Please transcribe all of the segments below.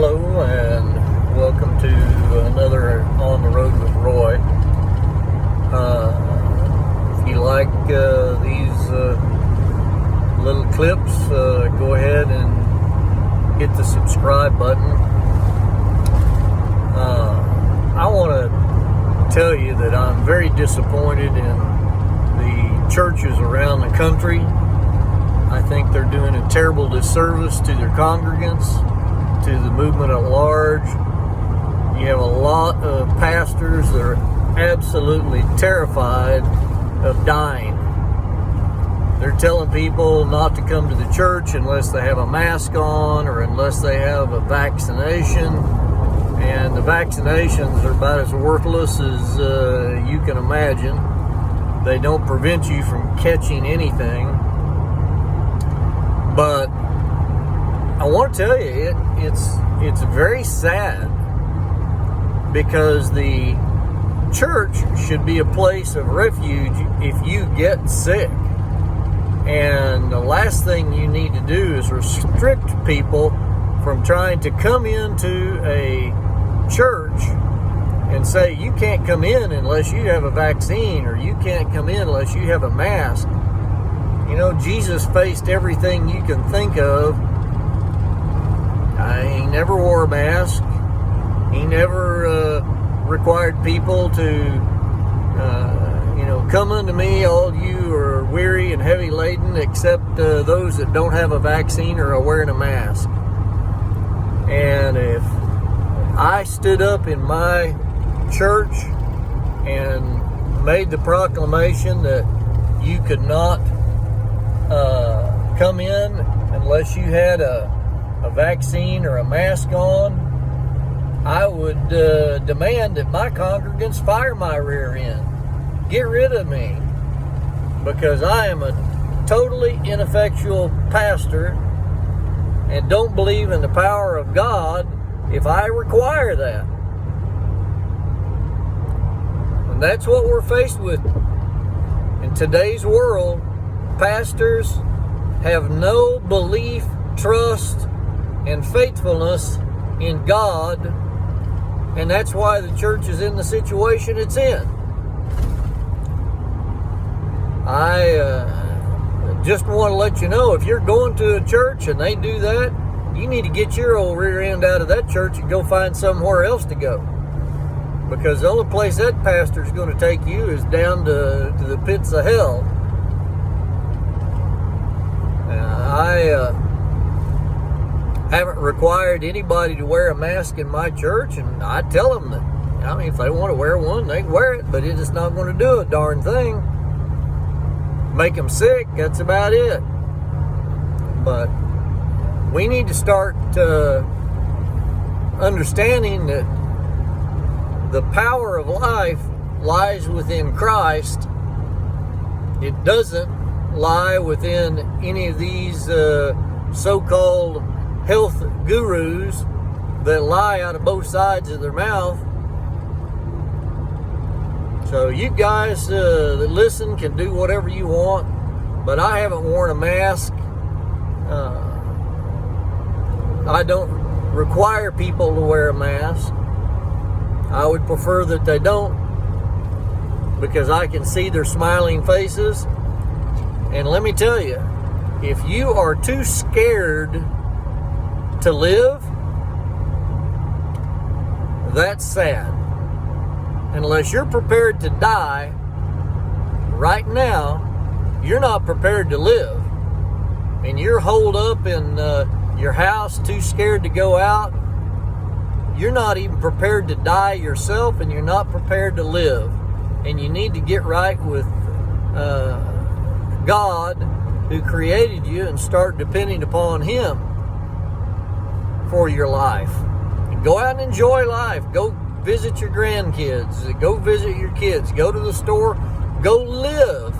Hello and welcome to another On the Road with Roy. If you like these little clips, go ahead and hit the subscribe button. I want to tell you that I'm very disappointed in the churches around the country. I think they're doing a terrible disservice to their congregants, to the movement at large. You have a lot of pastors that are absolutely terrified of dying. They're telling people not to come to the church unless they have a mask on or unless they have a vaccination. And the vaccinations are about as worthless as you can imagine. They don't prevent you from catching anything. But I want to tell you, it's very sad, because the church should be a place of refuge if you get sick. And the last thing you need to do is restrict people from trying to come into a church and say you can't come in unless you have a vaccine, or you can't come in unless you have a mask. You know, Jesus faced everything you can think of. He never wore a mask. He never required people to, come unto me, all you who are weary and heavy laden, except those that don't have a vaccine or are wearing a mask. And if I stood up in my church and made the proclamation that you could not come in unless you had a vaccine or a mask on, I would demand that my congregants fire my rear end. Get rid of me, because I am a totally ineffectual pastor and don't believe in the power of God if I require that. And that's what we're faced with in today's world. Pastors have no belief, trust, and faithfulness in God, and that's why the church is in the situation it's in. I just want to let you know, if you're going to a church and they do that, you need to get your old rear end out of that church and go find somewhere else to go, because the only place that pastor's going to take you is down to the pits of hell. I haven't required anybody to wear a mask in my church, and I tell them that, if they want to wear one, they can wear it, but it is not going to do a darn thing. Make them sick, that's about it. But we need to start understanding that the power of life lies within Christ. It doesn't lie within any of these so-called health gurus that lie out of both sides of their mouth. So you guys that listen can do whatever you want, but I haven't worn a mask. I don't require people to wear a mask. I would prefer that they don't, because I can see their smiling faces. And let me tell you, if you are too scared to live, that's sad. Unless you're prepared to die right now, you're not prepared to live. And you're holed up in your house, too scared to go out. You're not even prepared to die yourself, and you're not prepared to live. And you need to get right with God, who created you, and start depending upon Him for your life. And go out and enjoy life. Go visit your grandkids. Go visit your kids. Go to the store. Go live.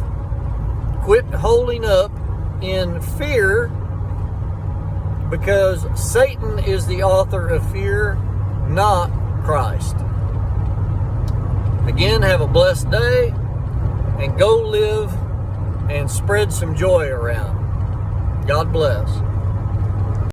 Quit holding up in fear, because Satan is the author of fear, not Christ. Again, have a blessed day, and go live and spread some joy around. God bless.